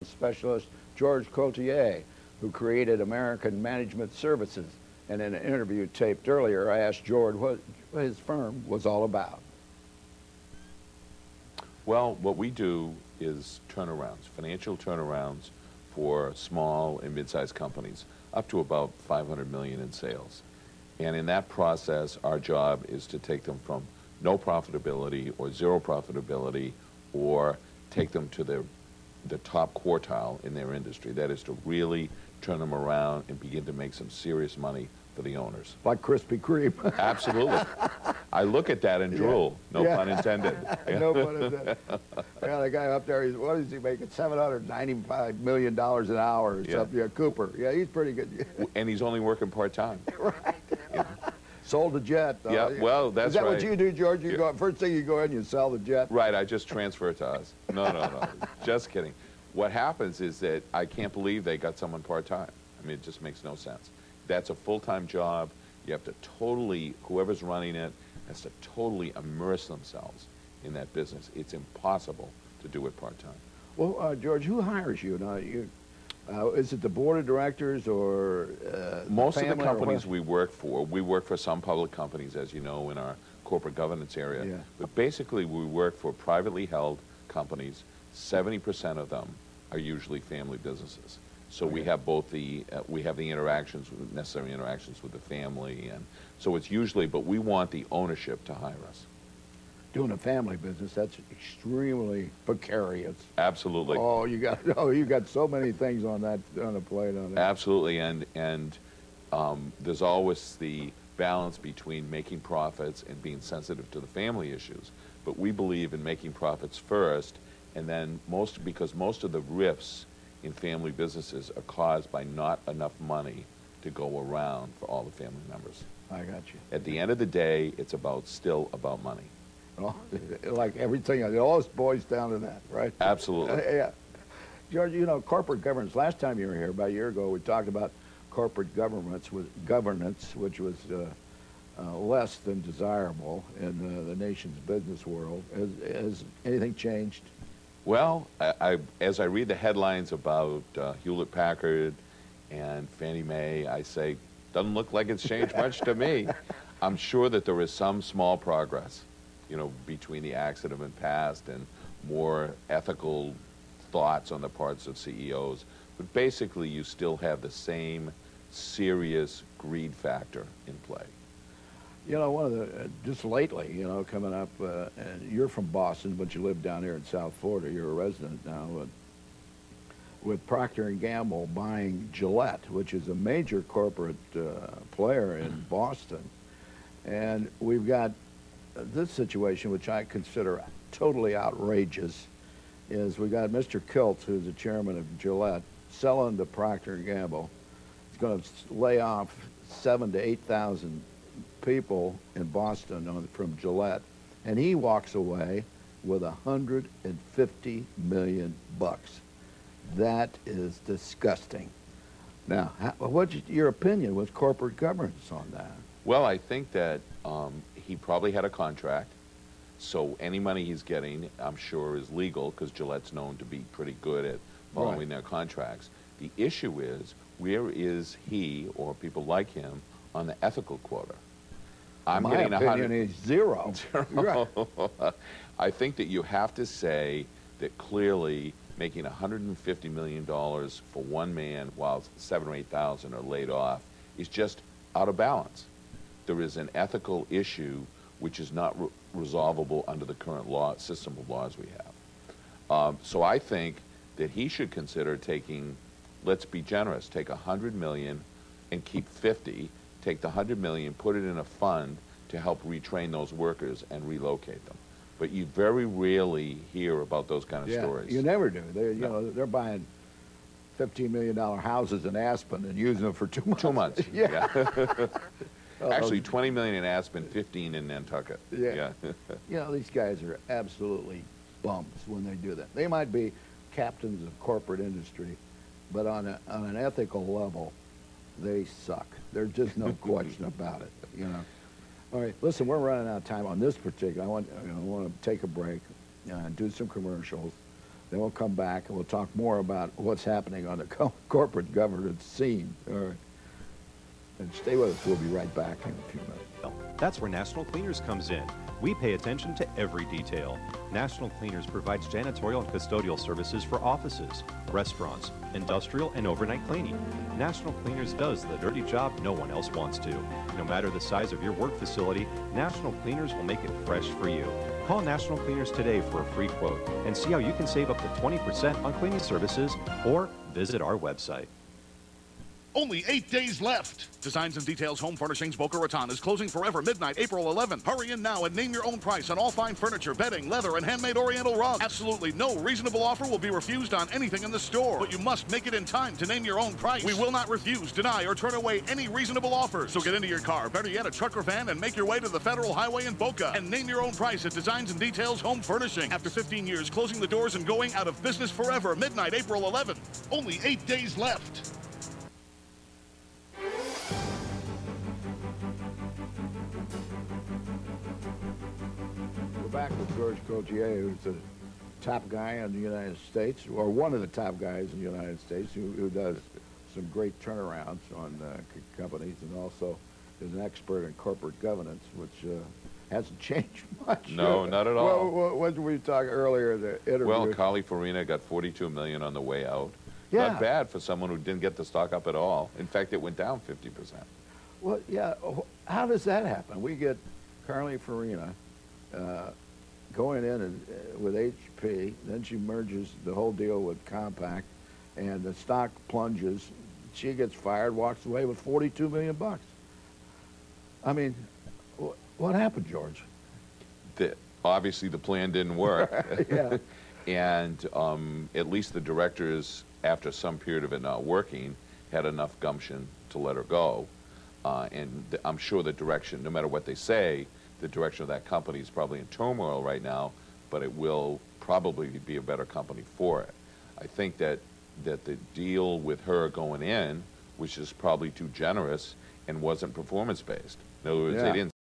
specialist George Coultier, who created American Management Services. And in an interview taped earlier, I asked George what his firm was all about. Well, what we do is turnarounds, financial turnarounds for small and mid-sized companies, up to about 500 million in sales. And in that process, our job is to take them from no profitability or zero profitability, or take them to the top quartile in their industry. That is to really turn them around and begin to make some serious money for the owners. Like Krispy Kreme. Absolutely. I look at that and drool. No pun intended. No pun intended. Yeah, the guy up there, what is he making? $795 million an hour or something. Yeah, Cooper. Yeah, he's pretty good. And he's only working part-time. Right. Sold the jet. Yeah, well, that's right. Is that what you do, George? You go, first thing you go in, you sell the jet? Right, I just transfer it to us. No. Just kidding. What happens is that I can't believe they got someone part-time. I mean, it just makes no sense. That's a full-time job. You have to totally, whoever's running it has to totally immerse themselves in that business. It's impossible to do it part-time. Well, George, who hires you? Now, is it the board of directors or most of the companies we work for some public companies, as you know, in our corporate governance area. Yeah. But basically, we work for privately held companies. 70% of them are usually family businesses. So we have both the necessary interactions with the family, and so it's usually. But we want the ownership to hire us. Doing a family business, that's extremely precarious. Absolutely. Oh, you got so many things on the plate on it. Absolutely, and there's always the balance between making profits and being sensitive to the family issues. But we believe in making profits first, and then because most of the rifts in family businesses are caused by not enough money to go around for all the family members. I got you. At the end of the day, it's still about money. Well, like everything, it all boils down to that, right? Absolutely. Yeah. George, corporate governance, last time you were here, about a year ago, we talked about corporate governance, which was less than desirable in the nation's business world. Has anything changed? Well, as I read the headlines about Hewlett-Packard and Fannie Mae, I say, doesn't look like it's changed much to me. I'm sure that there is some small progress, between the acts that have been passed and more ethical thoughts on the parts of CEOs. But basically, you still have the same serious greed factor in play. One of the, just lately, coming up, and you're from Boston, but you live down here in South Florida. You're a resident now. With Procter & Gamble buying Gillette, which is a major corporate player in Boston. And we've got this situation, which I consider totally outrageous, is we got Mr. Kiltz, who's the chairman of Gillette, selling to Procter & Gamble. He's going to lay off 7,000 to 8,000 people in Boston from Gillette, and he walks away with $150 million. That is disgusting. Now, what's your opinion with corporate governance on that? Well, I think that he probably had a contract, so any money he's getting, I'm sure, is legal, because Gillette's known to be pretty good at following their contracts. The issue is, where is he or people like him on the ethical quota? My opinion is zero. Zero. I think that you have to say that clearly making $150 million for one man while 7,000 or 8,000 are laid off is just out of balance. There is an ethical issue which is not resolvable under the current system of laws we have. So I think that he should consider taking, let's be generous, take 100 million and keep 50, take the 100 million, put it in a fund to help retrain those workers and relocate them. But you very rarely hear about those kind of stories. You never do. They're buying $15 million houses in Aspen and using them for 2 months. 2 months. Yeah. Actually, 20 million in Aspen, 15 in Nantucket. Yeah. These guys are absolutely bums when they do that. They might be captains of corporate industry, but on an ethical level, they suck. There's just no question about it. All right, listen, we're running out of time on this particular. I want to take a break and do some commercials. Then we'll come back and we'll talk more about what's happening on the corporate governance scene. All right. And stay with us. We'll be right back in a few minutes. That's where National Cleaners comes in. We pay attention to every detail. National Cleaners provides janitorial and custodial services for offices, restaurants, industrial, and overnight cleaning. National Cleaners does the dirty job no one else wants to. No matter the size of your work facility, National Cleaners will make it fresh for you. Call National Cleaners today for a free quote and see how you can save up to 20% on cleaning services, or visit our website. Only 8 days left. Designs and Details Home Furnishings Boca Raton is closing forever midnight, April 11th. Hurry in now and name your own price on all fine furniture, bedding, leather, and handmade oriental rugs. Absolutely no reasonable offer will be refused on anything in the store. But you must make it in time to name your own price. We will not refuse, deny, or turn away any reasonable offers. So get into your car, better yet a truck or van, and make your way to the Federal Highway in Boca. And name your own price at Designs and Details Home Furnishing. After 15 years, closing the doors and going out of business forever, midnight, April 11th. Only 8 days left. We're back with George Gauthier, who's the top guy in the United States, or one of the top guys in the United States, who does some great turnarounds on companies, and also is an expert in corporate governance, which hasn't changed much. No, not at all. Well, what did we talk earlier in the interview? Well, Carly Farina got $42 million on the way out. Yeah. Not bad for someone who didn't get the stock up at all. In fact, it went down 50%. Well, yeah. How does that happen? We get Carly Farina going in with HP, then she merges the whole deal with Compaq, and the stock plunges. She gets fired, walks away with $42 million. I mean, what happened, George? Obviously, the plan didn't work. Yeah. And at least the directors, after some period of it not working, had enough gumption to let her go. And I'm sure the direction, no matter what they say, the direction of that company is probably in turmoil right now, but it will probably be a better company for it. I think that the deal with her going in, which is probably too generous and wasn't performance-based. In other words, Yeah. they didn't